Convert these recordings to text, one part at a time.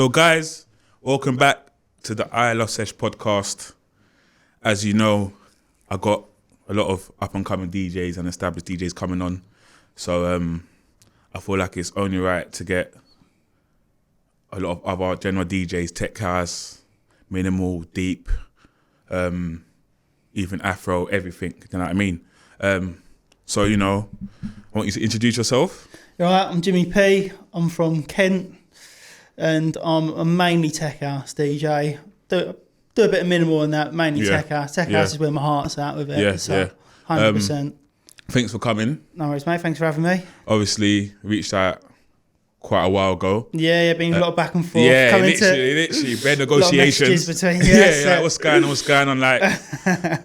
So guys, welcome back to the Ilovesesh podcast. As you know, I got a lot of up and coming DJs and established DJs coming on. So I feel like it's only right to get a lot of other general DJs, tech house, minimal, deep, even Afro, everything. You know what I mean? So, you know, I want you to introduce yourself. All right, I'm Jimmy P. I'm from Kent, and I'm a mainly tech house DJ. Do a bit of minimal in that, mainly tech house. Tech house is where my heart's at with it. Yeah, so 100%. Thanks for coming. No worries, mate. Thanks for having me. Obviously, reached out quite a while ago. Yeah, been a lot of back and forth. Yeah, literally, bare negotiations. Between, like, what's going on? Like,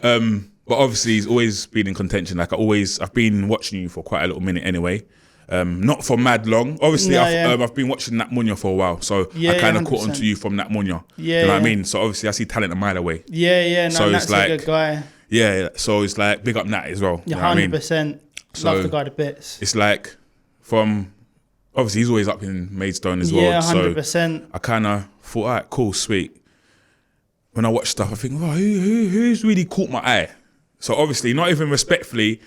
but obviously, he's always been in contention. Like, I've been watching you for quite a little minute anyway. Not for mad long. Obviously, I've been watching Nat Munya for a while, so I kind of caught onto you from Nat Munya. Yeah, you know what I mean? So obviously, I see talent a mile away. Yeah. No, so Nat's a good guy. Yeah, so it's like big up Nat as well. Yeah, 100%. So love the guy to bits. It's like from obviously he's always up in Maidstone as well. Yeah, 100%. So I kind of thought, all right, cool, sweet. When I watch stuff, I think, oh, who's really caught my eye? So obviously, not even respectfully,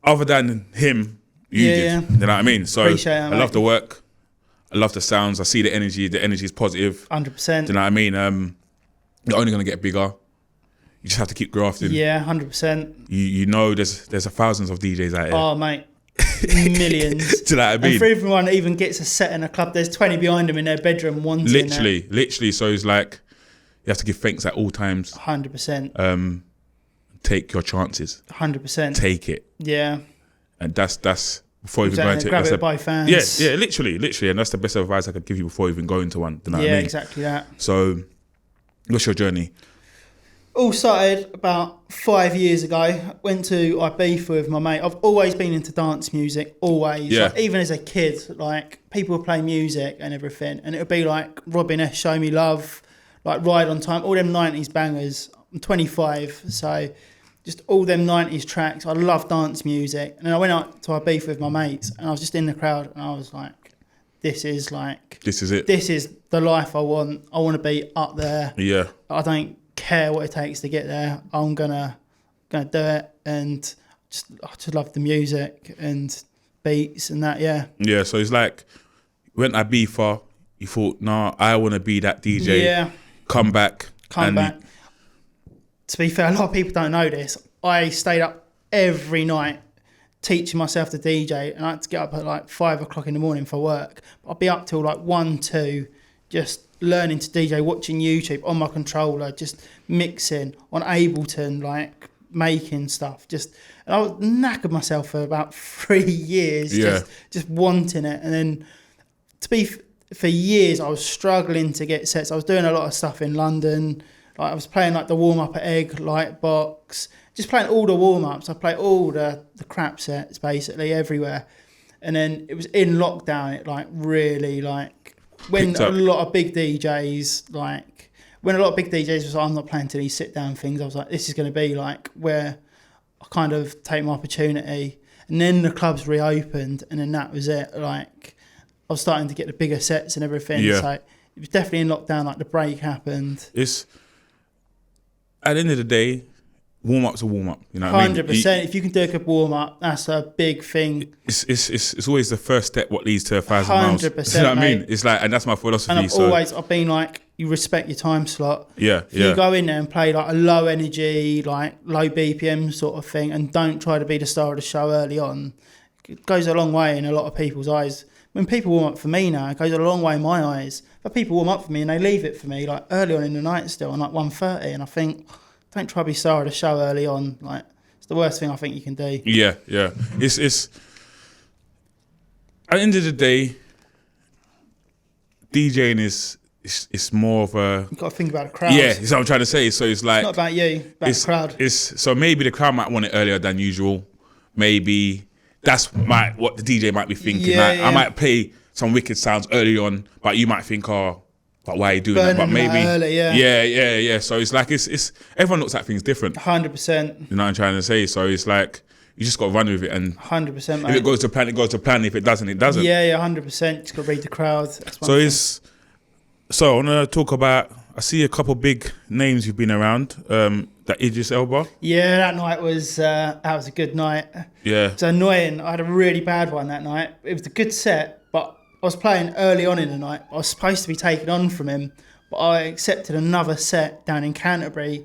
other than him. You did. Yeah. You know what I mean? So I love the work. I love the sounds. I see the energy. The energy is positive. 100%. Do you know what I mean? You're only going to get bigger. You just have to keep grafting. Yeah, 100%. You know there's thousands of DJs out here. Oh, mate. Millions. Do you know what I mean? And for everyone that even gets a set in a club, there's 20 behind them in their bedroom wanting Literally. So it's like, you have to give thanks at all times. 100%. Take your chances. 100%. Take it. Yeah. And that's before even going to grab it by fans. Yeah, literally, and that's the best advice I could give you before even going to one. You know what I mean? Exactly that. So, what's your journey? All started about 5 years ago. Went to Ibiza with my mate. I've always been into dance music, always. Yeah. Like, even as a kid, like people would play music and everything, and it would be like Robin S, Show Me Love, like Ride on Time, all them 90s bangers. I'm 25, so just all them 90s tracks. I love dance music. And then I went out to Ibiza with my mates, and I was just in the crowd, and I was like, this is it. This is the life I want. I want to be up there. Yeah. I don't care what it takes to get there. I'm gonna do it, and I just love the music and beats and that. Yeah. So it's like, went Ibiza, you thought, nah, I want to be that DJ. Yeah. Come back. To be fair, a lot of people don't know this. I stayed up every night teaching myself to DJ, and I had to get up at like 5 o'clock in the morning for work. I'd be up till like 1, 2, just learning to DJ, watching YouTube on my controller, just mixing on Ableton, like making stuff. And I was knackered myself for about 3 years, just wanting it. And then for years, I was struggling to get sets. I was doing a lot of stuff in London. Like I was playing like the warm-up at Egg, Lightbox, just playing all the warm-ups. I played all the crap sets basically everywhere. And then it was in lockdown, it like really like when a lot of big DJs was like, I'm not playing to these sit-down things. I was like, this is going to be like where I kind of take my opportunity. And then the clubs reopened, and then that was it. Like I was starting to get the bigger sets and everything. Yeah. So it was definitely in lockdown, like the break happened. At the end of the day, warm-up's a warm-up. You know what 100%. I mean? If you can do a good warm-up, that's a big thing. It's always the first step what leads to 1,000 miles. 100%. You know what I mean? It's like, and that's my philosophy. And I've been like, you respect your time slot. Yeah. If you go in there and play like a low energy, like low BPM sort of thing, and don't try to be the star of the show early on, it goes a long way in a lot of people's eyes. When people warm up for me now, it goes a long way in my eyes. But people warm up for me and they leave it for me like early on in the night still, on like 1:30, and I think, don't try to be star of the show early on. Like it's the worst thing I think you can do. Yeah. It's at the end of the day, DJing is more of a. You've got to think about the crowd. Yeah, that's what I'm trying to say. So it's like, it's not about you, about the crowd. So maybe the crowd might want it earlier than usual. Maybe that's what the DJ might be thinking. Yeah. I might play some wicked sounds early on, but you might think, but why are you doing that? But maybe early, yeah. So it's like it's everyone looks at things different. 100%. You know what I'm trying to say? So it's like you just got to run with it, and 100%. Mate. If it goes to plan, it goes to plan. If it doesn't, it doesn't. Yeah, 100%. Just got to read the crowd. So it's So I want to talk about. I see a couple big names you've been around. That Idris Elba. Yeah, that night was that was a good night. Yeah. It's annoying. I had a really bad one that night. It was a good set, but I was playing early on in the night. I was supposed to be taken on from him, but I accepted another set down in Canterbury,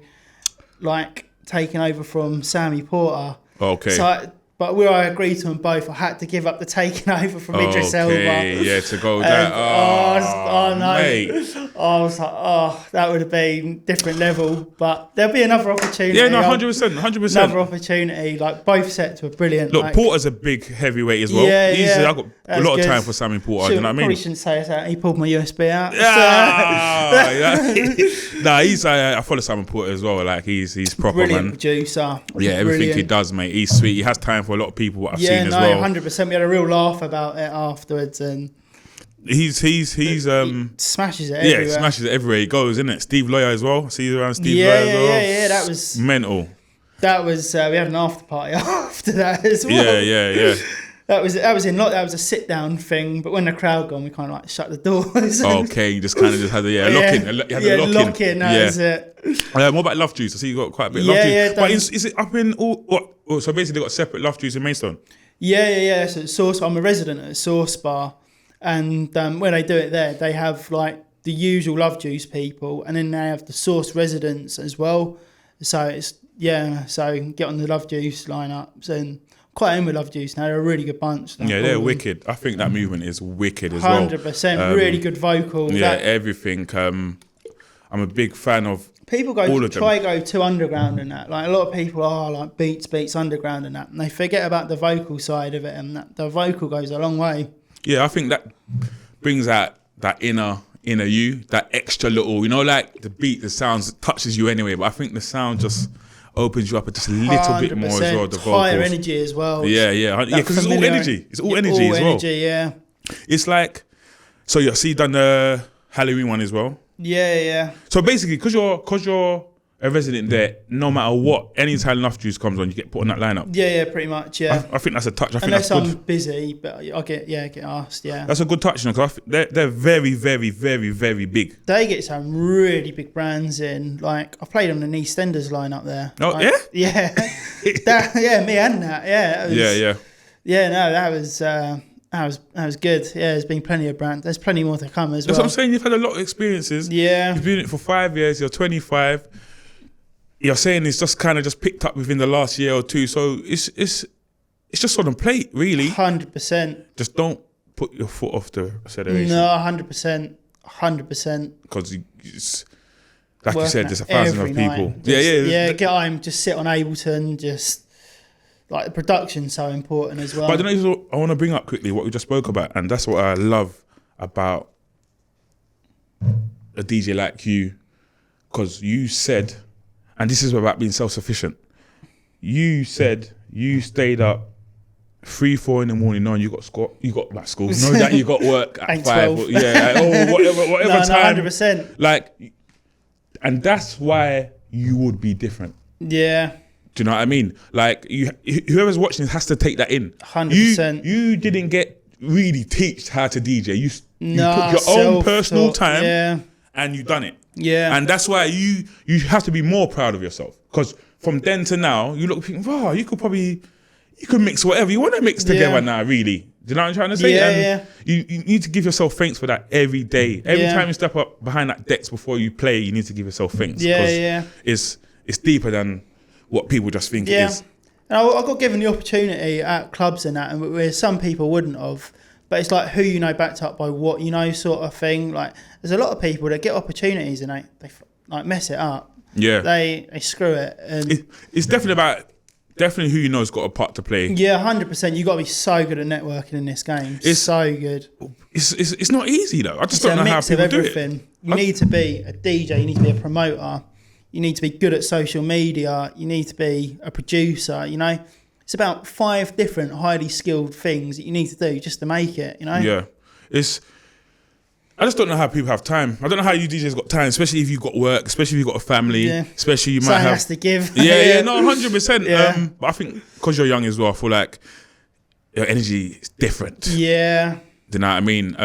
like taking over from Sammy Porter. Okay. But where I agreed to them both, I had to give up the taking over from Idris Elba. Yeah, to go that. Oh no! Mate. I was like, that would have been different level. But there'll be another opportunity. Yeah, no, 100%. Another opportunity. Like both sets were brilliant. Look, like, Porter's a big heavyweight as well. Yeah, I've got a lot of time for Sammy Porter. You know what I mean? Probably shouldn't say that. He pulled my USB out. I follow Simon Porter as well. Like he's proper, brilliant man. Producer. Yeah, everything he does, mate. He's sweet. He has time for a lot of people. What I've seen as well. 100%. We had a real laugh about it afterwards, and he smashes it everywhere. Yeah, smashes it everywhere he goes, isn't it? Steve Lawyer as well. See you around Steve Yeah, Lawyer as well. yeah. That was mental. That was we had an after party after that as well. Yeah. That was a sit down thing, but when the crowd gone, we kind of like shut the doors. Okay, you just kind of just had the lock in. That was it. What about Love Juice? I see you got quite a bit of Love Juice. Yeah, but is it up in all? What? Oh, so basically, they got separate Love Juice in Maidstone. Yeah. So it's Source. I'm a resident at Source Bar, and when they do it there, they have like the usual Love Juice people, and then they have the Source residents as well. So it's So get on the Love Juice lineups and. Quite in with Love Juice now. They're a really good bunch. Yeah, they're wicked. I think that movement is wicked as 100%. Really good vocal. Yeah, everything. I'm a big fan of people go too underground and that. Like a lot of people are like beats underground and that, and they forget about the vocal side of it, and that the vocal goes a long way. Yeah, I think that brings out that inner you, that extra little, like the beat, the sounds touches you anyway. But I think the sound just opens you up just a little bit more as well. The vocals. Higher energy as well. Yeah, because it's all energy. It's all energy as well. Energy, yeah. It's like, so you done the Halloween one as well. Yeah. So basically, because you're a resident there, no matter what, anytime Love Juice comes on, you get put on that lineup. Yeah, pretty much. Yeah. I think that's a touch. Unless I'm busy, but I get asked. Yeah. That's a good touch, because they're very, very, very, very big. They get some really big brands in. Like I played on an EastEnders lineup there. Oh like, yeah. Yeah. Me and that. Yeah. Yeah. Yeah. No, that was good. Yeah, there's been plenty of brands. There's plenty more to come as well. That's what I'm saying. You've had a lot of experiences. Yeah. You've been in it for 5 years. You're 25. You're saying it's just kind of just picked up within the last year or two. So it's just on the plate, really. 100%. Just don't put your foot off the acceleration. No, 100%. 100%. Because like you said, there's 1,000 of people. Yeah, get home, just sit on Ableton, just like the production's so important as well. But I want to bring up quickly what we just spoke about, and that's what I love about a DJ like you, because you said, and this is about being self-sufficient. You said you stayed up 3-4 in the morning knowing you got school. Knowing that you got work at 5. Whatever time. 100%. Like, and that's why you would be different. Yeah. Do you know what I mean? Like, whoever's watching this has to take that in. 100%. You didn't get really teached how to DJ. You took your own personal time and you done it. Yeah. And that's why you have to be more proud of yourself. Because from then to now, you look and think, wow, you could mix whatever you want to mix together now, really. Do you know what I'm trying to say? Yeah. You need to give yourself thanks for that every day. Every time you step up behind that decks before you play, you need to give yourself thanks. Yeah. It's deeper than what people just think it is. And I got given the opportunity at clubs and that, and where some people wouldn't have. But it's like who you know backed up by what you know sort of thing. Like there's a lot of people that get opportunities and they like mess it up. Yeah. They screw it. And it's definitely who you know's got a part to play. Yeah, 100%. You got to be so good at networking in this game. It's so good. It's not easy though. I just don't know how people do it. You need to be a DJ. You need to be a promoter. You need to be good at social media. You need to be a producer. It's about 5 different highly skilled things that you need to do just to make it. Yeah, I just don't know how people have time. I don't know how you DJs got time, especially if you've got work, especially if you've got a family, especially you might have. Has to give. Yeah, no, 100%. But I think because you're young as well, I feel like your energy is different. Yeah. Do you know what I mean?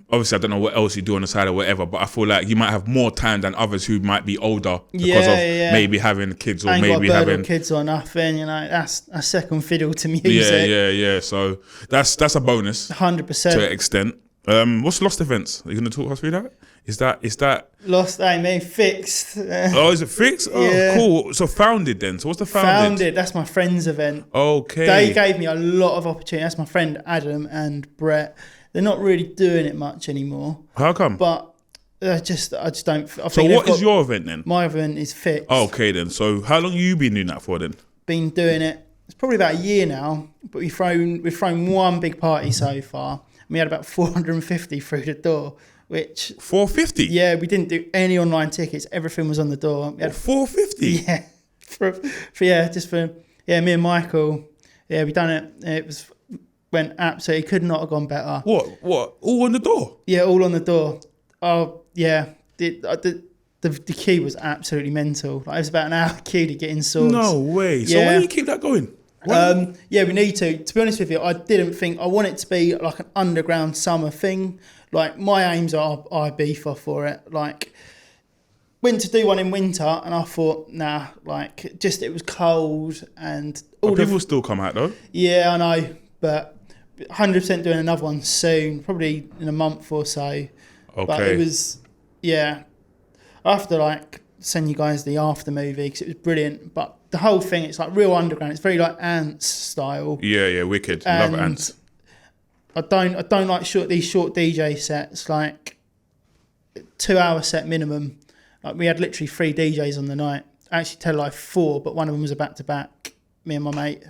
Obviously, I don't know what else you do on the side or whatever, but I feel like you might have more time than others who might be older because of maybe having kids or ain't maybe got a bird having or kids or nothing. You know, that's a second fiddle to music. Yeah. So that's a bonus 100% to an extent. What's Lost events? Are you going to talk us through that? Is that Lost? I mean, fixed. Oh, is it fixed? Oh, Yeah. cool. So founded then. So what's the founded? That's my friend's event. Okay. They gave me a lot of opportunity. That's my friend Adam and Brett. They're not really doing it much anymore. How come? But I just don't. So what is your event then? My event is fixed. Oh, okay then. So how long have you been doing that for then? Been doing it. It's probably about a year now. But we've thrown one big party so far. And we had about 450 through the door, which 450. Yeah, we didn't do any online tickets. Everything was on the door. We had 450. Yeah, me and Michael. Yeah, we done it. It went absolutely. Could not have gone better. What? All on the door? Yeah, all on the door. Oh yeah, the queue was absolutely mental. Like, it was about an hour queue to get in swords. No way. So why do you keep that going? Yeah, we need to. To be honest with you, I didn't think I want it to be like an underground summer thing. Like, my aims are Ibiza for it. Like, went to do one in winter, and I thought, nah. Like, just it was cold and all. But people still come out though. Yeah, I know, but 100% doing another one soon, probably in a month or so. Okay. But it was, yeah. I have to like send you guys the after movie because it was brilliant. But the whole thing, it's like real underground. It's very like Ants style. Yeah, wicked. Love Ants. I don't like these short DJ sets, like 2 hour set minimum. Like, we had literally 3 DJs on the night. Actually, tell like 4, but one of them was a back to back. Me and my mate.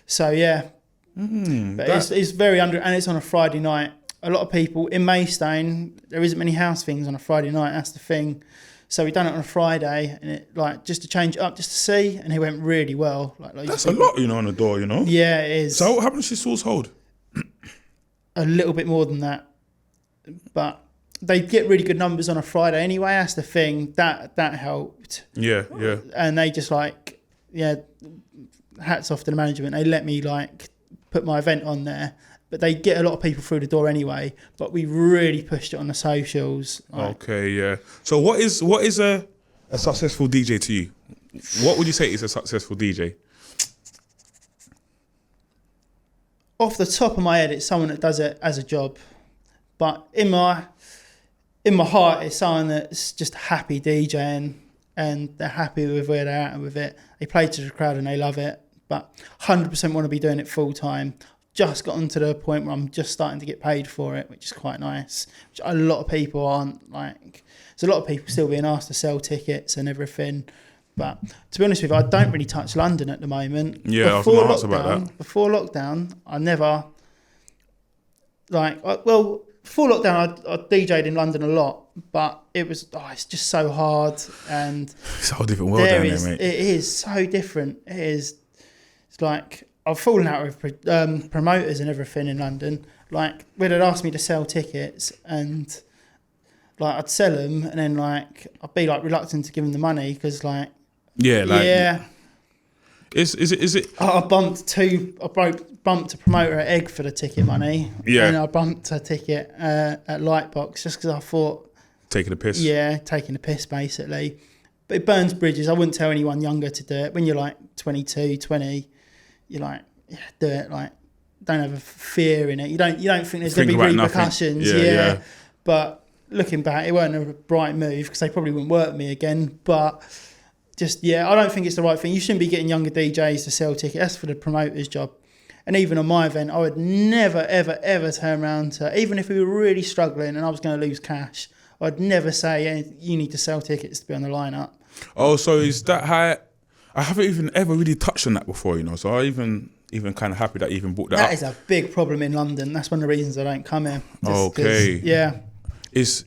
So yeah, but it's very under, and it's on a Friday night. A lot of people in Maystone, there isn't many house things on a Friday night. That's the thing. So we done it on a Friday, and it like just to change it up, just to see, and it went really well. Like that's a lot, on the door, Yeah, it is. So how much does sauce hold? A little bit more than that, but they get really good numbers on a Friday anyway. That's the thing that helped. Yeah. And they just like, hats off to the management. They let me like put my event on there, but they get a lot of people through the door anyway. But we really pushed it on the socials. Okay, yeah. So what is a successful DJ to you? What would you say is a successful DJ? Off the top of my head, it's someone that does it as a job. But in my heart, it's someone that's just happy DJing, and they're happy with where they're at with it. They play to the crowd and they love it. But 100% want to be doing it full time. Just gotten to the point where I'm just starting to get paid for it, which is quite nice. Which a lot of people aren't. Like, there's a lot of people still being asked to sell tickets and everything. But to be honest with you, I don't really touch London at the moment. Yeah, I was going to ask about that. Before lockdown, I never... before lockdown, I DJ'd in London a lot, but it was... it's just so hard. And it's a whole different world down there, mate. It is so different. It is... It's like... I've fallen out with promoters and everything in London. Like, where they'd ask me to sell tickets, and... like, I'd sell them, and then, like, I'd be, like, reluctant to give them the money, because, like... Yeah. Is it? I bumped a promoter at Egg for the ticket money. Yeah. And I bumped a ticket at Lightbox just because I thought... Taking a piss. Yeah, taking a piss, basically. But it burns bridges. I wouldn't tell anyone younger to do it. When you're, like, 22, 20, you're like, yeah, do it. Like, don't have a fear in it. You don't think there's going to be repercussions. Yeah. But looking back, it wasn't a bright move because they probably wouldn't work me again. But... I don't think it's the right thing. You shouldn't be getting younger DJs to sell tickets. That's for the promoter's job. And even on my event, I would never, ever, ever turn around to, even if we were really struggling and I was going to lose cash, I'd never say, you need to sell tickets to be on the lineup. Oh, so is that how... I haven't even ever really touched on that before, so I even kind of happy that you even brought that up. That is a big problem in London. That's one of the reasons I don't come here. Okay. Yeah. Is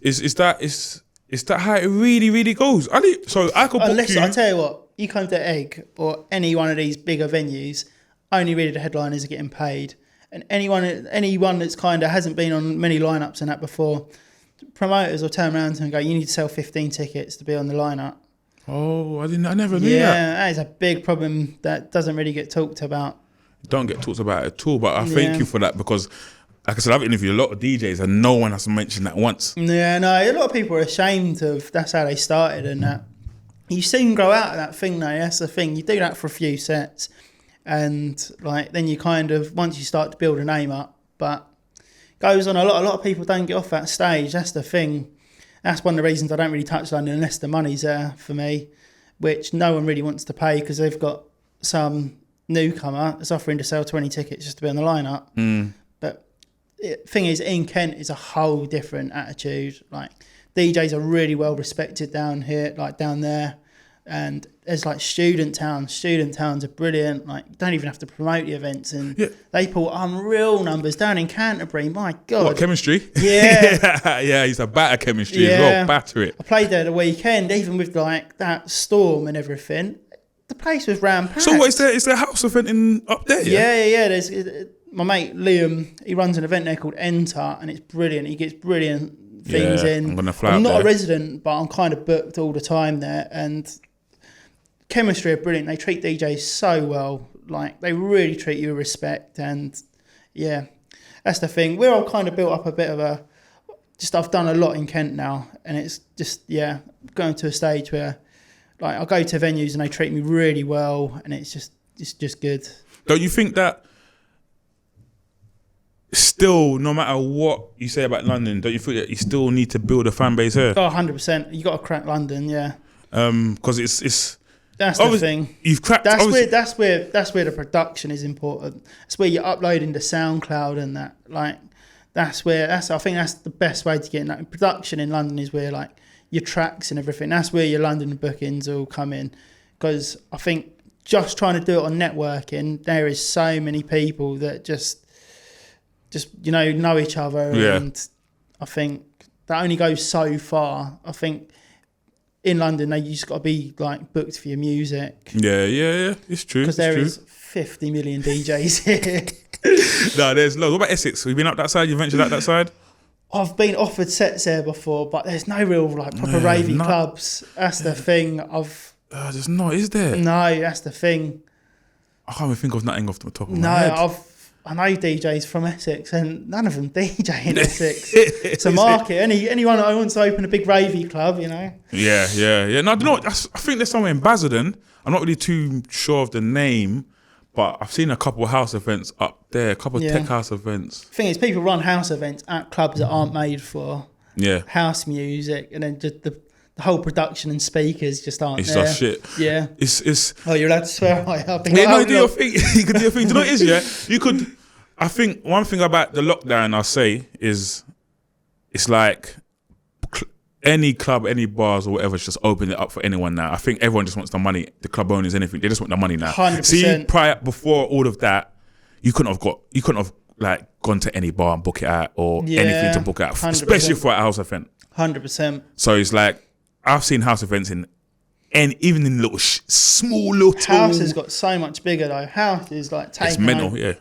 that how it really, really goes? I could book Unless, you... I tell you what, you come to Egg or any one of these bigger venues, only really the headliners are getting paid. And anyone that's kind of hasn't been on many lineups and that before, promoters will turn around and go, you need to sell 15 tickets to be on the lineup. Oh, I never knew that. Yeah, that is a big problem that doesn't really get talked about. Don't get talked about at all, but I thank you for that, because like I said, I've interviewed a lot of DJs and no one has mentioned that once. Yeah, no, a lot of people are ashamed of that's how they started and that. You soon grow out of that thing though, that's the thing. You do that for a few sets and like then you kind of, once you start to build a name up, but goes on a lot of people don't get off that stage, that's the thing. That's one of the reasons I don't really touch London unless the money's there for me, which no one really wants to pay because they've got some newcomer that's offering to sell 20 tickets just to be on the lineup. But the thing is, in Kent is a whole different attitude. Like DJs are really well respected down here, like down there. And there's like student towns. Student towns are brilliant. Like you don't even have to promote the events, and they pull unreal numbers down in Canterbury. My God, What, chemistry? Yeah, yeah, he's a batter chemistry as well. Batter it. I played there the weekend, even with like that storm and everything. The place was ram-packed. So what is there? Is there a house event up there? Yeah. There's my mate Liam. He runs an event there called Enter, and it's brilliant. He gets brilliant things in. I'm gonna fly. I'm up not there. a resident, but I'm kind of booked all the time there, and chemistry are brilliant. They treat DJs so well. Like they really treat you with respect, and yeah, that's the thing. We're all kind of built up a bit of a. Just I've done a lot in Kent now, and it's just going to a stage where. Like I go to venues and they treat me really well, and it's just good. Don't you think that still, no matter what you say about London, don't you think that you still need to build a fan base here? Oh, 100%. You got to crack London, yeah. Because it's that's the thing. You've cracked. That's where the production is important. That's where you're uploading to SoundCloud and that. Like I think that's the best way to get in. Like, production in London is where like. Your tracks and everything. That's where your London bookings will come in. Because I think just trying to do it on networking, there is so many people that just know each other. Yeah. And I think that only goes so far. I think in London, you just got to be like booked for your music. Yeah. It's true. Because there is 50 million DJs here. No, there's loads. What about Essex? Have you been up that side? You ventured out that side? I've been offered sets there before, but there's no real like proper ravey clubs. That's the thing. There's not, is there? No, that's the thing. I can't even think of nothing off the top of my head. I know DJs from Essex, and none of them DJ in Essex. It's a market. Anyone that wants to open a big ravey club, you know. Yeah. No, I don't know. I think there's somewhere in Basildon. I'm not really too sure of the name. But I've seen a couple of house events up there, a couple of tech house events. The thing is, people run house events at clubs that aren't made for house music, and then just the whole production and speakers just aren't there. It's just shit. Yeah. It's. Oh, you're allowed to swear? Do your thing. You can do your thing. Do you know what it is, yeah? You could. I think one thing about the lockdown, I'll say, is it's like any club, any bars or whatever, just open it up for anyone now. I think everyone just wants the money. The club owners, anything, they just want the money now. 100%. See, before all of that, you couldn't have like gone to any bar and book it out or anything to book it out, 100%. especially for a house event. 100%. So it's like I've seen house events even in little small little. House has got so much bigger though. House is like taking. It's mental, yeah.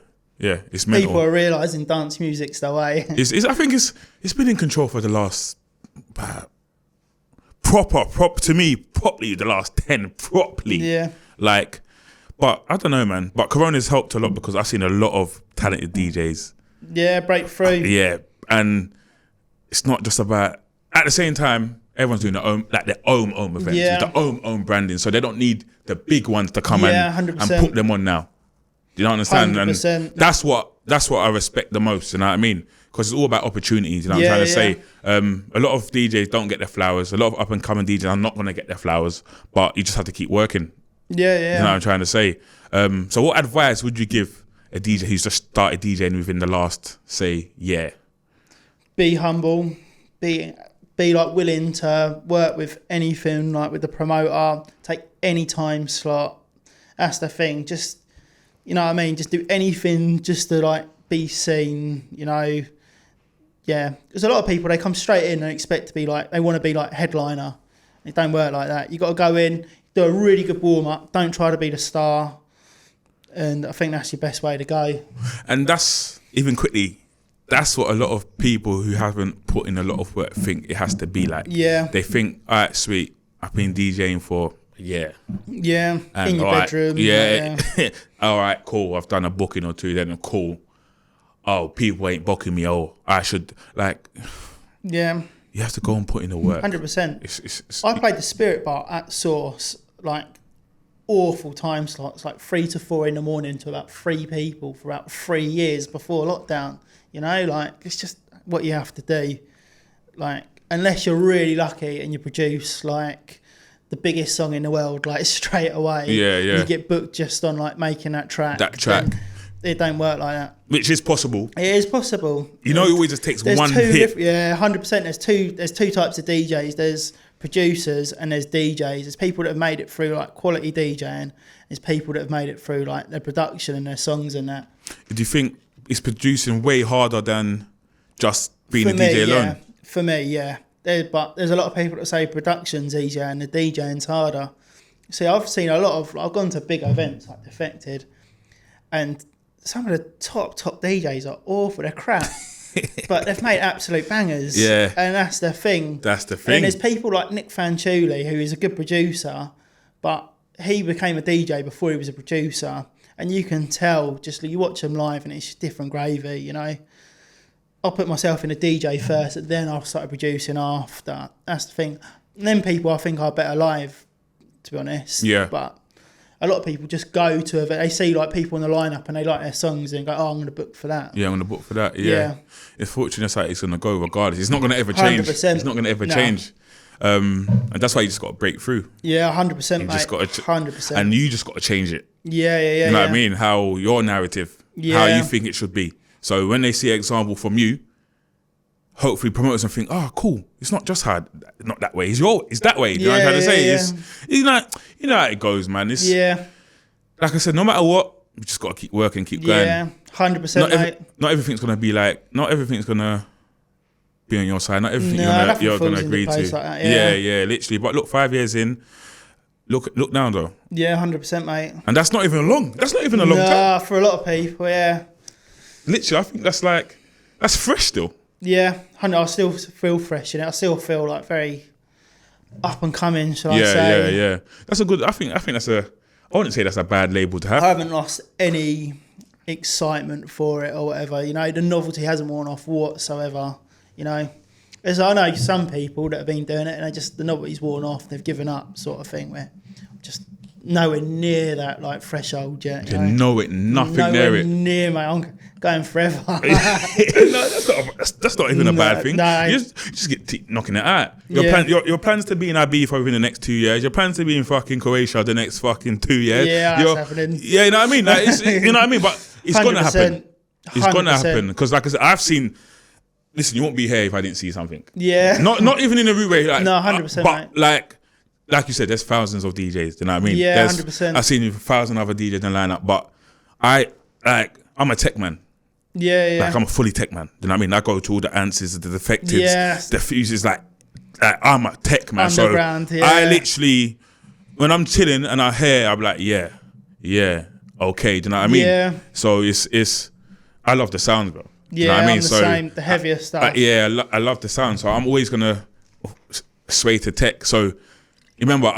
It's mental. People are realising dance music's the way. I think it's been in control for the last. Proper to me, properly the last 10 properly. Yeah. Like, but I don't know, man. But Corona's helped a lot because I've seen a lot of talented DJs. Yeah, breakthrough. And it's not just about. At the same time, everyone's doing their own events, with their own branding, so they don't need the big ones to come and put them on now. Do you know what I'm saying? 100%. And that's what I respect the most. You know what I mean? Because it's all about opportunities. You know what I'm trying to say? A lot of DJs don't get their flowers. A lot of up and coming DJs are not going to get their flowers, but you just have to keep working. Yeah. You know what I'm trying to say? So what advice would you give a DJ who's just started DJing within the last, say, year? Be humble. Be like willing to work with anything, like with the promoter. Take any time slot. That's the thing. Just, you know what I mean? Just do anything just to like be seen, you know. Yeah, because a lot of people, they come straight in and expect to be like, they want to be like headliner. It don't work like that. You got to go in, do a really good warm up. Don't try to be the star. And I think that's your best way to go. And that's, even quickly, that's what a lot of people who haven't put in a lot of work think it has to be like. Yeah. They think, all right, sweet, I've been DJing for a year. Yeah, and in your bedroom. Yeah. All right, cool. I've done a booking or two, then cool. oh, people ain't booking me, oh, I should, like, Yeah. you have to go and put in the work. 100%. It's, I played the Spirit Bar at Source, like, awful time slots, like 3 to 4 in the morning to about 3 people for about 3 years before lockdown. You know, like, it's just what you have to do. Like, unless you're really lucky and you produce, like, the biggest song in the world, like, straight away. Yeah, yeah. You get booked just on, like, making that track. That track. It don't work like that. Which is possible. It is possible. You know, it always just takes one two hit. Yeah, 100%. There's two types of DJs. There's producers and there's DJs. There's people that have made it through, like, quality DJing. There's people that have made it through, like, their production and their songs and that. Do you think it's producing way harder than just being a DJ alone? Yeah. For me, yeah. But there's a lot of people that say production's easier and the DJing's harder. See, I've seen I've gone to big events like Defected, and some of the top DJs are awful. They're crap, but they've made absolute bangers. Yeah, and that's the thing. That's the thing. And there's people like Nick Fanciulli, who is a good producer, but he became a DJ before he was a producer, and you can tell just you watch him live, and it's just different gravy, you know. I'll put myself in a DJ first, and then I'll start producing after. That's the thing. And then people, I think, are better live, to be honest. Yeah. But a lot of people just go to they see like people in the lineup and they like their songs and go, oh, I'm going to book for that. Yeah, I'm going to book for that. Yeah. It's fortunate that's how it's going to go regardless. It's not going to ever change. 100%. It's not going to ever change. And that's why you just got to break through. Yeah, 100%, mate. Just got 100%. And you just got to change it. Yeah. You know what I mean? How your narrative, how you think it should be. So when they see an example from you, hopefully promoters and think, oh, cool. It's not just hard, not that way. It's that way. You know what I'm trying to say? Yeah. You know how it goes, man. It's, like I said, no matter what, we just got to keep working, keep going. Yeah, 100%, mate. Not everything's going to be like, not everything's going to be on your side. Not everything you're going to agree to. Like that, yeah, literally. But look, 5 years in, look down though. Yeah, 100%, mate. And that's not even long. That's not even a long time. For a lot of people, yeah. Literally, I think that's fresh still. Yeah, I still feel fresh in it. I still feel like very up and coming, shall I say. Yeah. That's a good, I think that's I wouldn't say that's a bad label to have. I haven't lost any excitement for it or whatever. You know, the novelty hasn't worn off whatsoever. You know, as I know some people that have been doing it and the novelty's worn off, they've given up, sort of thing. Where just nowhere near that like threshold yet. You know? Nothing near it. Near, mate. I'm going forever. No, that's not even a bad thing. No. You just get knocking it out. Your plans to be in Ibiza within the next 2 years. Your plans to be in fucking Croatia the next fucking 2 years. Yeah, that's happening. Yeah, you know what I mean. Like, you know what I mean. But it's gonna happen. It's gonna happen because, like I said, I've seen. Listen, you won't be here if I didn't see something. Yeah. Not even in a rude way. Like, no, 100%. But mate. like you said, there's thousands of DJs. You know what I mean? Yeah, 100%. I've seen 1,000 other DJs in the lineup, but I'm a tech man. Yeah. Like I'm a fully tech man. You know what I mean? I go to all the answers, the defectives, the fuses. Like I'm a tech man. Underground, so I literally, when I'm chilling and I hear, I'm like, yeah, okay. Do you know what I mean? Yeah. So it's. I love the sound, bro. Yeah, you know what I mean? I'm the same. The heavier stuff. I love the sound. So I'm always gonna sway to tech. So remember,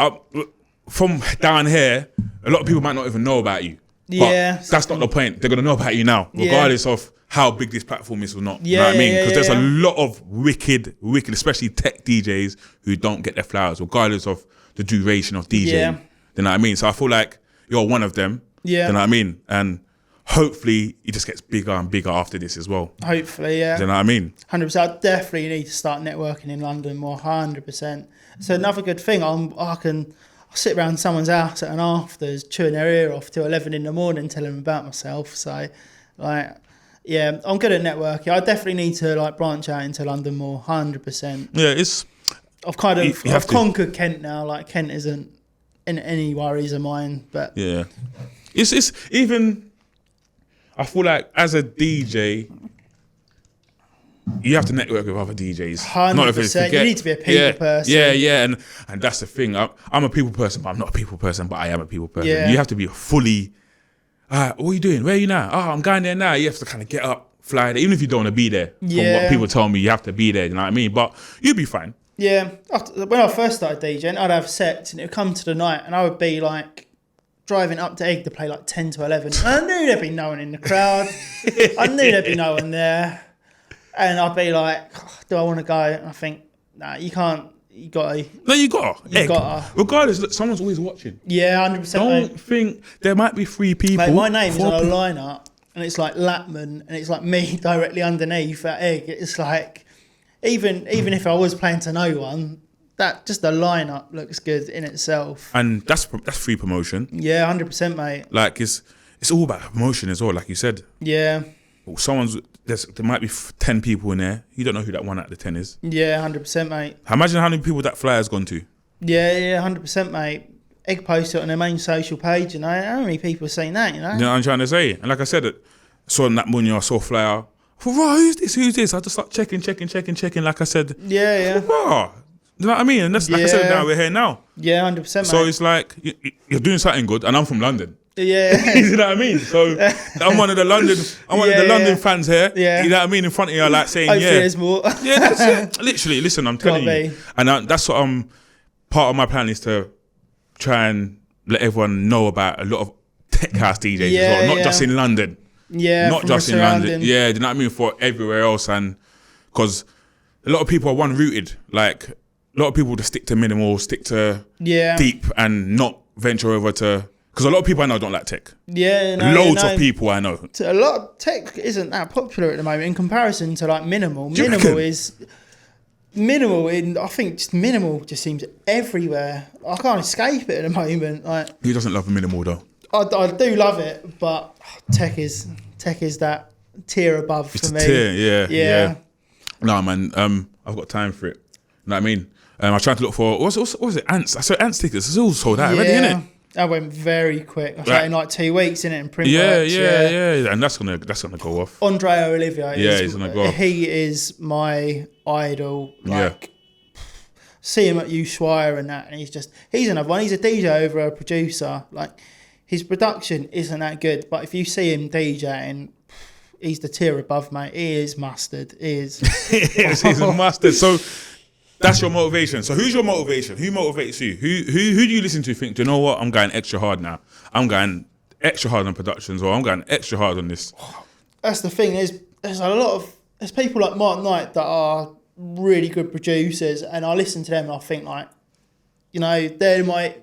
from down here, a lot of people might not even know about you. But that's not the point. They're gonna know about you now, regardless of how big this platform is or not. You know what I mean? Because there's a lot of wicked, especially tech DJs who don't get their flowers, regardless of the duration of DJing. Yeah. You know what I mean? So I feel like you're one of them. Yeah. You know what I mean? And hopefully it just gets bigger and bigger after this as well. Hopefully, yeah. Do you know what I mean? 100%. I definitely need to start networking in London more. 100%. So another good thing, I'll sit around someone's house at an afters, chewing their ear off till 11 in the morning, telling them about myself. So, like, yeah, I'm good at networking. I definitely need to like branch out into London more. 100%. Yeah, I've conquered Kent now. Like Kent isn't in any worries of mine. But yeah, it's even. I feel like as a DJ, you have to network with other DJs. 100%. You need to be a people person. Yeah, and that's the thing. I'm a people person, but I'm not a people person, but I am a people person. Yeah. You have to be fully. What are you doing? Where are you now? Oh, I'm going there now. You have to kind of get up, fly there, even if you don't want to be there. From what people tell me, you have to be there. You know what I mean? But you'll be fine. Yeah. When I first started DJing, I'd have sets, and it would come to the night, and I would be like driving up to Egg to play like 10 to 11. And I knew there'd be no one in the crowd. I knew there'd be no one there. And I'd be like, oh, do I want to go? And I think, nah, you can't. You gotta. No, you gotta. You gotta. Regardless, look, someone's always watching. Yeah, 100%. Don't think there might be 3 people. Mate, my name is on a lineup, and it's like Lapman, and it's like me directly underneath at Egg. It's like, even if I was playing to no one, that just the lineup looks good in itself. And that's free promotion. Yeah, 100%, mate. Like it's all about promotion as well, like you said. Yeah. There might be 10 people in there. You don't know who that one out of the 10 is. Yeah, 100%, mate. Imagine how many people that flyer's gone to. Yeah, 100%, mate. Egg posted it on their main social page, you know. How many people have seen that, you know? You know what I'm trying to say? And like I said, I saw that morning, I saw a flyer. I thought, right, who's this? I just start checking. Like I said, Yeah. Wow. You know what I mean? And that's like I said, now we're here now. Yeah, 100%, mate. So it's like, you're doing something good, and I'm from London. Yeah. You know what I mean? So I'm one of the London fans here. Yeah. You know what I mean? In front of you, like saying, Hopefully there's more. Yeah, that's it. Literally, listen, I'm telling you. And that's what part of my plan is to try and let everyone know about a lot of tech house DJs as well, not just in London. Yeah, not just in London. Yeah, do you know what I mean? For everywhere else. And because a lot of people are one-rooted. Like, a lot of people just stick to minimal, stick to deep, and not venture over to... Because a lot of people I know don't like tech. Yeah, no, Loads of people I know. A lot of tech isn't that popular at the moment in comparison to like minimal. I think just minimal just seems everywhere. I can't escape it at the moment. Like, who doesn't love a minimal though? I do love it, but tech is that tier above it's for a me. Tier, yeah. No man, I've got time for it. You know what I mean? I tried to look for what was it? Ants. I saw Ants tickets. It's all sold out already, innit? That went very quick. I tried in like 2 weeks, innit? In print works. Yeah. And that's gonna go off. Andrea Olivier. He's gonna go off. He is my idol. Like, see him at Ushuaia and that, and he's another one. He's a DJ over a producer. Like, his production isn't that good, but if you see him DJing, he's the tier above, mate. He is mustard. He is. He's a mustard. So. That's your motivation. So who's your motivation? Who motivates you? Who do you listen to think, do you know what? I'm going extra hard now. I'm going extra hard on productions, or I'm going extra hard on this. That's the thing. There's people like Martin Knight that are really good producers, and I listen to them and I think like, you know, they're my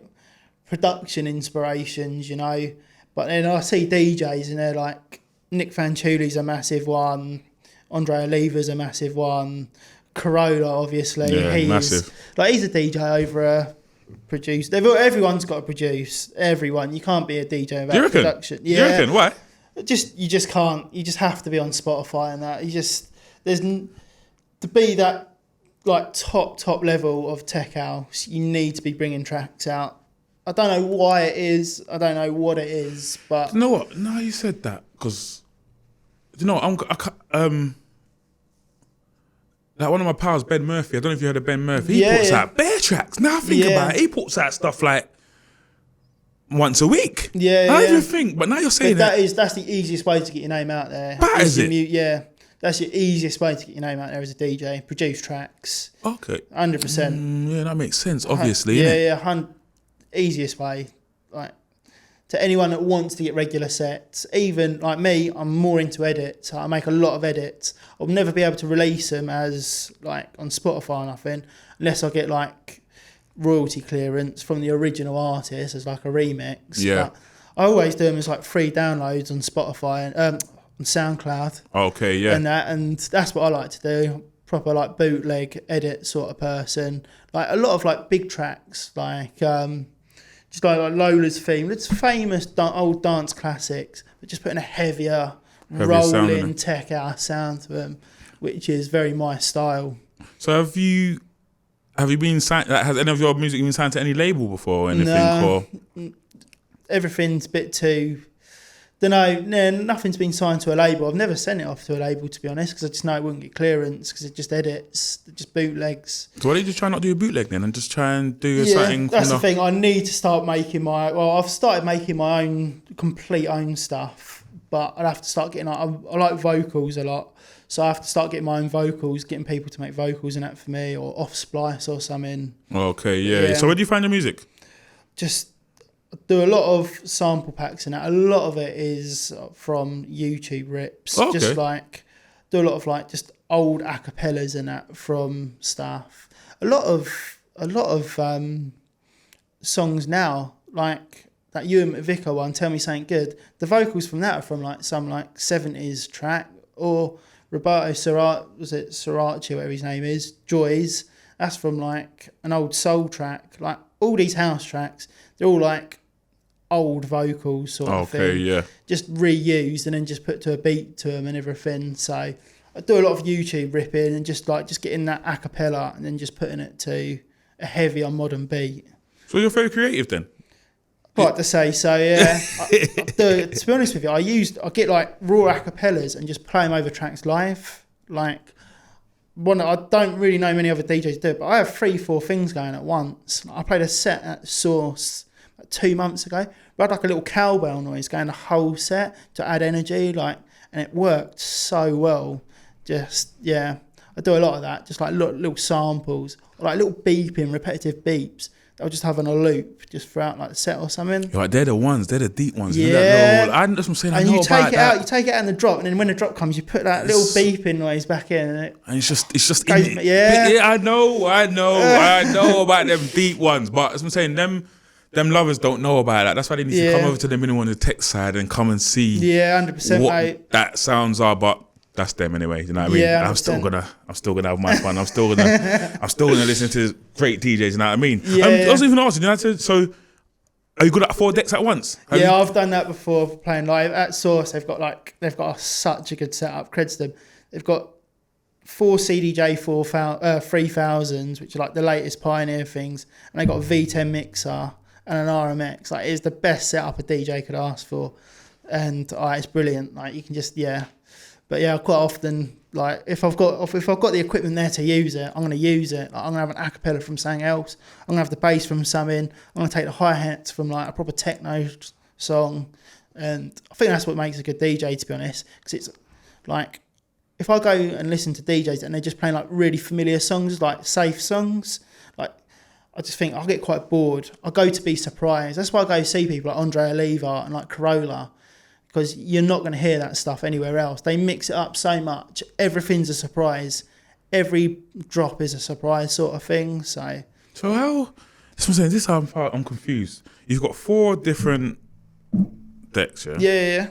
production inspirations, you know. But then I see DJs and they're like, Nick Fanciulli's a massive one, Andrea Oliver's a massive one, Corolla, obviously. Yeah, massive. He's a DJ over a producer. Everyone's got to produce. Everyone. You can't be a DJ without production. Yeah. You reckon? Why? You just can't. You just have to be on Spotify and that. To be that like top level of tech house, you need to be bringing tracks out. I don't know why it is. I don't know what it is, but you know what? No, you said that because like one of my pals, Ben Murphy. I don't know if you heard of Ben Murphy. He puts out bare tracks. Now I think about it, he puts out stuff like once a week. I don't even think, but now you're saying that's the easiest way to get your name out there. That is it? Yeah, that's your easiest way to get your name out there as a DJ. Produce tracks. Okay. 100%. Yeah, that makes sense. Obviously, easiest way. Like, to anyone that wants to get regular sets, even like me, I'm more into edits. I make a lot of edits. I'll never be able to release them as like on Spotify or nothing unless I get like royalty clearance from the original artist as like a remix. Yeah. But I always do them as like free downloads on Spotify and on SoundCloud. Okay, yeah. And that's what I like to do. Proper like bootleg edit sort of person. Like a lot of like big tracks, like just like Lola's theme. It's famous old dance classics, but just putting a heavier rolling tech house sound to them, which is very my style. So have you been signed? Has any of your music been signed to any label before or anything? No, everything's a bit too. Nothing's been signed to a label. I've never sent it off to a label, to be honest, because I just know it wouldn't get clearance because it just edits, just bootlegs. So why don't you just try not do a bootleg then and just try and do something? That's the thing. I need to start making I've started making my own, complete own stuff, but I'd have to start getting, I like vocals a lot. So I have to start getting my own vocals, getting people to make vocals and that for me, or off splice or something. Okay, yeah. So where do you find your music? Just do a lot of sample packs and that. A lot of it is from YouTube rips. Okay. Just like do a lot of like just old acapellas and that from stuff. A lot of songs now, like that Ewan McVicker one, Tell Me Something Good. The vocals from that are from like some like 70s track, or Roberto Serace, whatever his name is, Joys. That's from like an old soul track. Like all these house tracks, they're all like old vocals sort of thing. Okay, yeah. Just reused and then just put to a beat to them and everything. So I do a lot of YouTube ripping and just getting that a cappella and then just putting it to a heavier modern beat. So you're very creative then? I'd like to say so, yeah. To be honest with you, I get like raw acapellas and just play them over tracks live. Like I don't really know many other DJs do it, but I have 3-4 things going at once. I played a set at Source 2 months ago. We had like a little cowbell noise going the whole set to add energy, and it worked so well. Just I do a lot of that, just like little samples, or like little beeping, repetitive beeps. I'll just have on a loop just throughout like the set or something. Like they're the deep ones. Yeah. That's what I'm saying. I And know you take about it that. out, you take it out in the drop, and then when the drop comes, you put that little beeping noise back in, and It's just goes, in it. yeah. I know about them deep ones, but as I'm saying, them lovers don't know about that. That's why they need to come over to the minimum on the tech side and come and see 100%, what mate. that sounds are. But that's them anyway. You know what I mean? Yeah, I'm still gonna have my fun. I'm still gonna listen to great DJs. You know what I mean? I was even asking. So are you good at 4 decks at once? I've done that before playing live at Source. They've got such a good setup. Creds to them. They've got 4 CDJ 3000s, which are like the latest Pioneer things, and they got a V10 mixer and an RMX. Like, it's the best setup a DJ could ask for, and it's brilliant. Like, you can just But quite often, like if I've got the equipment there to use it, I'm going to use it. Like, I'm going to have an a cappella from something else. I'm going to have the bass from something. I'm going to take the hi-hats from like a proper techno song. And I think that's what makes a good DJ, to be honest. Because it's like, if I go and listen to DJs and they're just playing like really familiar songs, like safe songs, like I just think I'll get quite bored. I go to be surprised. That's why I go see people like Andre Oliva and like Corolla. Because you're not going to hear that stuff anywhere else. They mix it up so much. Everything's a surprise. Every drop is a surprise sort of thing. So how? That's what I'm saying. This is how I'm confused. You've got 4 different decks, yeah? Yeah.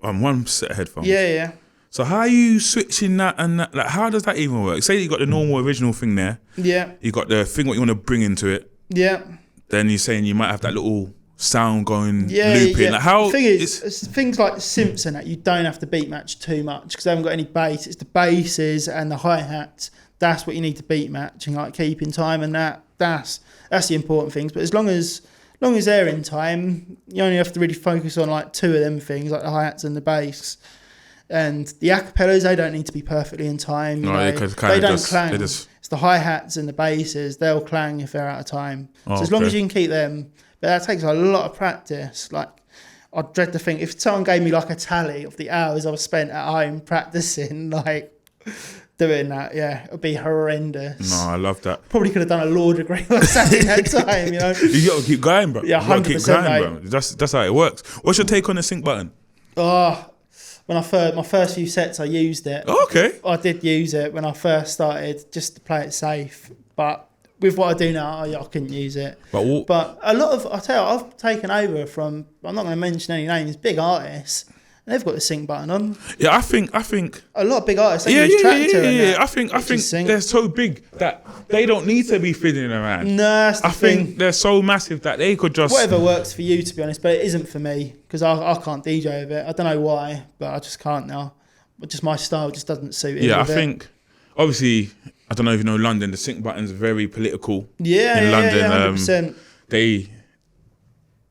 1 set of headphones. Yeah. So how are you switching that and that? Like, how does that even work? Say you got the normal original thing there. Yeah. You got the thing what you want to bring into it. Yeah. Then you're saying you might have that little sound going looping. Yeah. Like how the thing is, it's things like synths and that you don't have to beat match too much because they haven't got any bass. It's the basses and the hi-hats. That's what you need to beat match and like keep in time, and that's the important things. But as long as they're in time, you only have to really focus on like 2 of them things, like the hi-hats and the bass. And the acapellas, they don't need to be perfectly in time. They don't clang. It's the hi-hats and the basses. They'll clang if they're out of time. So as long as you can keep them. But that takes a lot of practice. Like, I dread to think, if someone gave me like a tally of the hours I've spent at home practicing, like doing that, it would be horrendous. No, I love that. Probably could have done a law degree or something that time, you know. You got to keep going, bro. Yeah, 100%, keep going, mate. bro. That's how it works. What's your take on the sync button? When my first few sets, I used it. Oh, okay. I did use it when I first started, just to play it safe. But with what I do now, I couldn't use it. But a lot of, I've taken over from, I'm not going to mention any names, big artists, and they've got the sync button on. Yeah, I think a lot of big artists, they use Tractor and that. I think they're so big that they don't need to be fiddling around. No, that's the thing. I think they're so massive that they could just... Whatever works for you, to be honest, but it isn't for me, because I can't DJ with it. I don't know why, but I just can't now. But just my style just doesn't suit it. Yeah, I think, obviously... I don't know if you know London, the sync button's very political. In London, 100%. They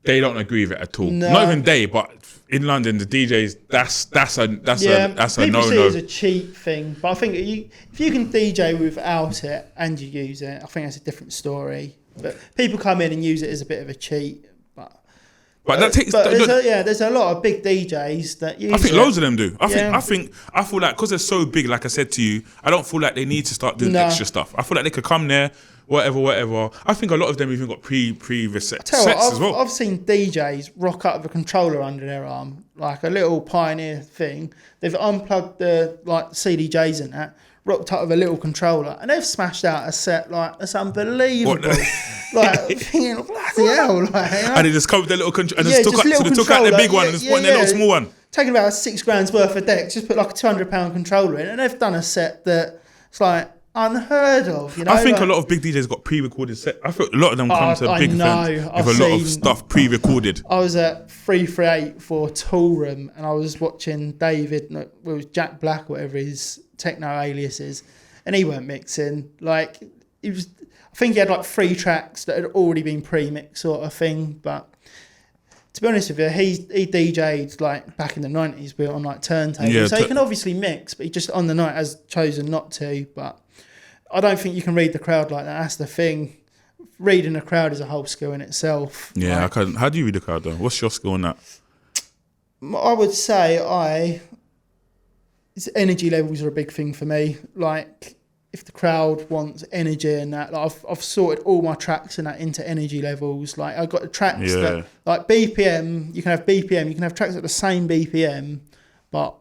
don't agree with it at all. No. Not even they, but in London, the DJs, that's a no-no. People see it as a cheap thing, but I think if you can DJ without it and you use it, I think that's a different story. But people come in and use it as a bit of a cheat. But that takes. There's a lot of big DJs that use. I think loads of them do. I feel like because they're so big, like I said to you, I don't feel like they need to start doing extra stuff. I feel like they could come there whatever. I think a lot of them even got previous sets Tell you what, as well. I've seen DJs rock up with a controller under their arm, like a little Pioneer thing. They've unplugged the like CDJs and that, rocked up with a little controller, and they've smashed out a set like that's unbelievable. Like thinking, bloody hell, like, you know? And they just come with their little controller, and Yeah, just just took little out the controller. big one and just put in their little small one. Taking about £6,000 worth of decks, just put like a £200 controller in, and they've done a set that it's like unheard of. You know, I think like, a lot of big DJs got pre-recorded set. I feel a lot of them come to big events I've with a lot of seen- stuff pre-recorded. I was at 338 for Tool Room, and I was watching David, no, it was Jack Black, whatever his techno alias is, and he weren't mixing. Like, it was, I think he had like 3 tracks that had already been pre-mixed, sort of thing. But to be honest with you, he DJ'd like back in the 90s, but on like turntables. Yeah, so he can obviously mix, but he just on the night has chosen not to. But I don't think you can read the crowd like that. That's the thing. Reading a crowd is a whole skill in itself. Yeah, Like, I can't. How do you read the crowd though? What's your skill on that? I would say energy levels are a big thing for me. Like, if the crowd wants energy and that, like I've sorted all my tracks and that into energy levels. Like, I've got the tracks that, like BPM, you can have BPM, you can have tracks at the same BPM, but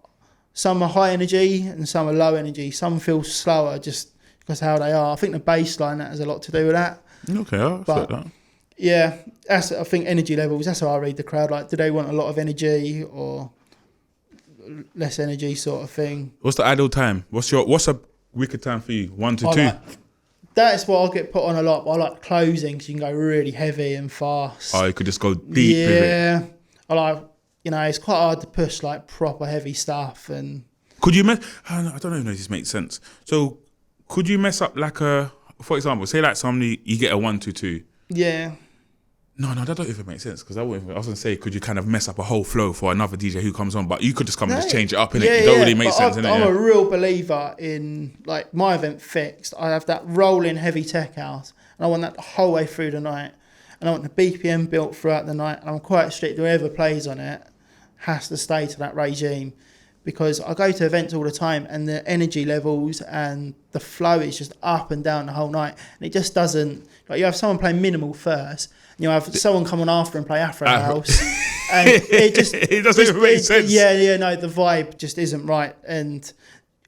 some are high energy and some are low energy. Some feel slower just because how they are. I think the bass line, that has a lot to do with that. Okay, I accept that. Yeah, I think energy levels, that's how I read the crowd. Like, do they want a lot of energy or less energy sort of thing? What's the ideal time? What's a wicked time for you? 1 to 2? That is what I'll get put on a lot, but I like closing because you can go really heavy and fast. Oh, you could just go deep with it. Yeah, I like, you know, it's quite hard to push like proper heavy stuff. And Could you mess? I don't even know if this makes sense. So, could you mess up like a, for example, say like somebody you get a 1 to 2. yeah, No, that don't even make sense because I was gonna say, could you kind of mess up a whole flow for another DJ who comes on? But you could just come and just change it up, innit? yeah, It don't yeah, really make but sense, I'm innit? a real believer in, like, my event fixed. I have that rolling heavy tech house, and I want that the whole way through the night. And I want the BPM built throughout the night. And I'm quite strict. Whoever plays on it has to stay to that regime, because I go to events all the time, and the energy levels and the flow is just up and down the whole night, and it just doesn't. Like, you have someone play minimal first, and you have someone come on after and play Afro House, and it just it doesn't even make sense. Yeah, no, the vibe just isn't right. And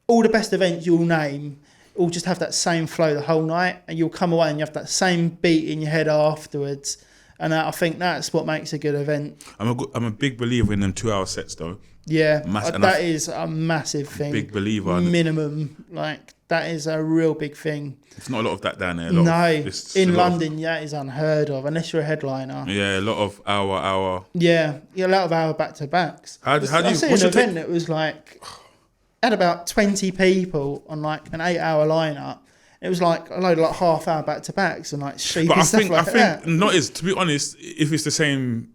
all the best events you'll name all just have that same flow the whole night, and you'll come away and you have that same beat in your head afterwards. And I think that's what makes a good event. I'm a big believer in them 2-hour sets though. Yeah, and that is a massive thing. Big believer. Minimum, like, that is a real big thing. It's not a lot of that down there. In London, that is unheard of, unless you're a headliner. Yeah, a lot of hour. Yeah, a lot of hour back-to-backs. How do you? I see an event that was like, had about 20 people on like an 8-hour lineup. It was like a load of like half-hour back-to-backs and like stupid But I stuff think that. not is, to be honest, if it's the same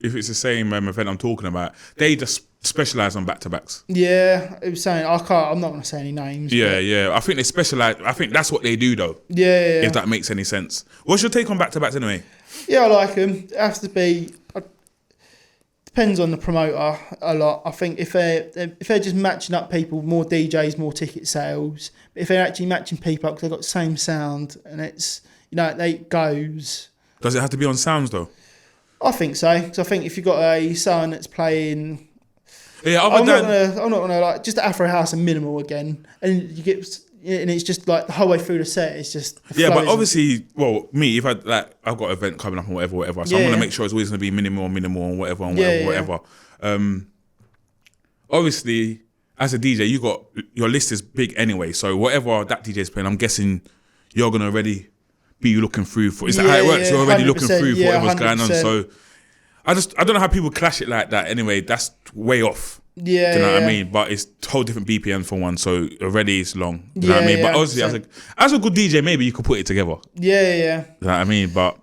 event I'm talking about, they just specialize on back-to-backs. Yeah, it was saying, I'm not going to say any names. Yeah. I think they specialize. I think that's what they do though. Yeah. If that makes any sense. What's your take on back-to-backs anyway? Yeah, I like them. It has to be. Depends on the promoter a lot. I think if they're just matching up people, more DJs, more ticket sales. But if they're actually matching people up because they've got the same sound and it's, you know, it goes. Does it have to be on sounds though? I think so, because I think if you've got someone that's playing, Yeah, I'm not gonna like just Afro House and minimal again, and you get, and it's just like the whole way through the set, it's just yeah. But obviously, well, me, if I've got an event coming up and whatever, so I'm gonna make sure it's always gonna be minimal and whatever. Obviously, as a DJ, you got your list is big anyway, so whatever that DJ is playing, I'm guessing you're gonna already be looking through for. Is that how it works? You're already looking through for whatever's going on. So I don't know how people clash it like that. Anyway, that's way off. Yeah, do you know what I mean? But it's whole different BPM for one, so already it's long. Do you know what I mean? But obviously, as a good DJ, maybe you could put it together. Yeah. Do you know what I mean? But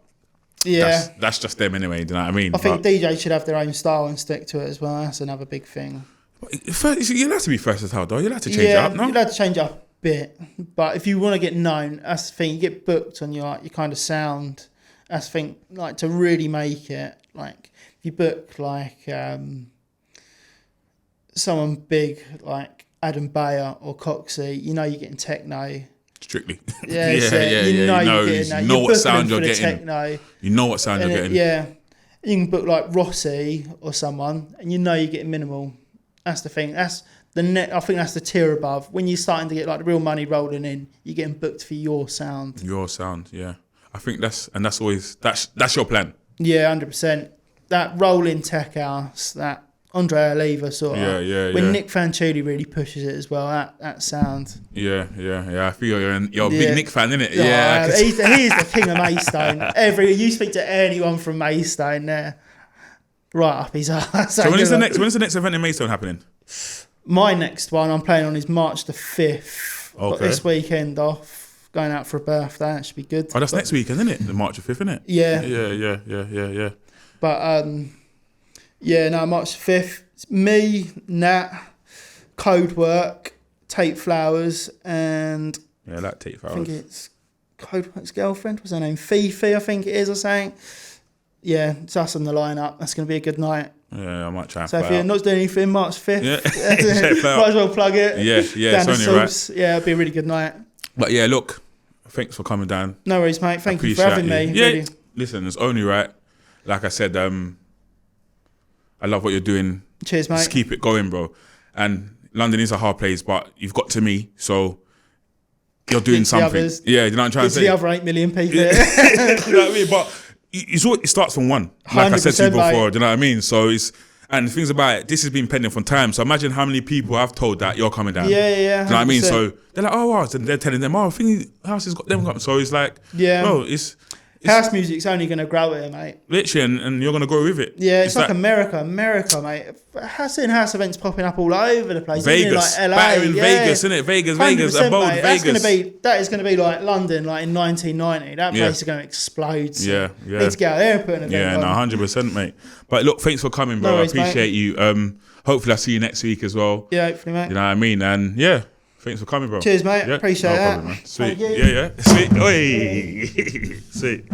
that's just them anyway. Do you know what I mean? I think DJs should have their own style and stick to it as well. That's another big thing. You'll have to be versatile though. You'll have to change it up, no? You'll have to change it up a bit. But if you want to get known, that's the thing. You get booked on your kind of sound. That's the thing. Like, to really make it, like, if you book like someone big like Adam Bayer or Coxie, you know you're getting techno. Strictly. Yeah, you know you're getting that. You know You're what sound booking you're them for the getting. techno. You know what sound you're getting. Yeah. You can book like Rossi or someone, and you know you're getting minimal. That's the thing. That's the net. I think that's the tier above. When you're starting to get like the real money rolling in, you're getting booked for your sound. Your sound, yeah. I think that's your plan. Yeah, 100%. That rolling tech house, that Andre Oliva sort of. Yeah. When Nick Fanciulli really pushes it as well, that sound. Yeah. I feel you're a big Nick fan, innit? Yeah. He's the king of Maidstone. You speak to anyone from Maidstone there, right up his ass. So when's the next event in Maidstone happening? My next one I'm playing on is March the 5th. Okay. Got this weekend off, going out for a birthday. That should be good. Oh, that's next weekend, isn't it? The March the 5th, isn't it? Yeah. Yeah. But March the 5th. It's me, Nat, Codework, Tate Flowers, and yeah, that Tate Flowers. I think it's Codework's girlfriend. What's her name? Fifi, I think it is, or something. Yeah, it's us on the lineup. That's going to be a good night. Yeah, I might try and So if you're not doing anything, March 5th, might as well plug it. Yeah, down it's the only right. subs. Yeah, it'll be a really good night. But yeah, look, thanks for coming down. No worries, mate. Thank you for having me. Yeah, Really. listen, it's only right. Like I said, I love what you're doing. Cheers, mate. Just keep it going, bro. And London is a hard place, but you've got to me, so you're doing something. Others. Yeah, you know what I'm trying to say? The other 8 million people. You know what I mean? But it starts from one. Like I said to you before, do you know what I mean? So and the things about it, this has been pending for time. So imagine how many people I've told that you're coming down. Yeah. Do you know what I mean? So they're like, oh, wow. So they're telling them, oh, I think House has got them coming. So it's like, bro, it's house music's only going to grow here, mate. Literally, and you're going to go with it. Yeah, it's like America, mate. Seeing house events popping up all over the place. Vegas, like LA, batter in Vegas, innit? Vegas, abode mate. Vegas. That is going to be like London, like in 1990. That place is going to explode. So yeah. Need to get out there and put an event on. 100%, mate. But look, thanks for coming, bro. No worries, I appreciate mate. you. Hopefully I'll see you next week as well. Yeah, hopefully, mate. You know what I mean? And yeah, thanks for coming, bro. Cheers, mate. Yeah, Appreciate no that. problem, man. Sweet. Thank you. Yeah. Sweet. Oi. Sweet.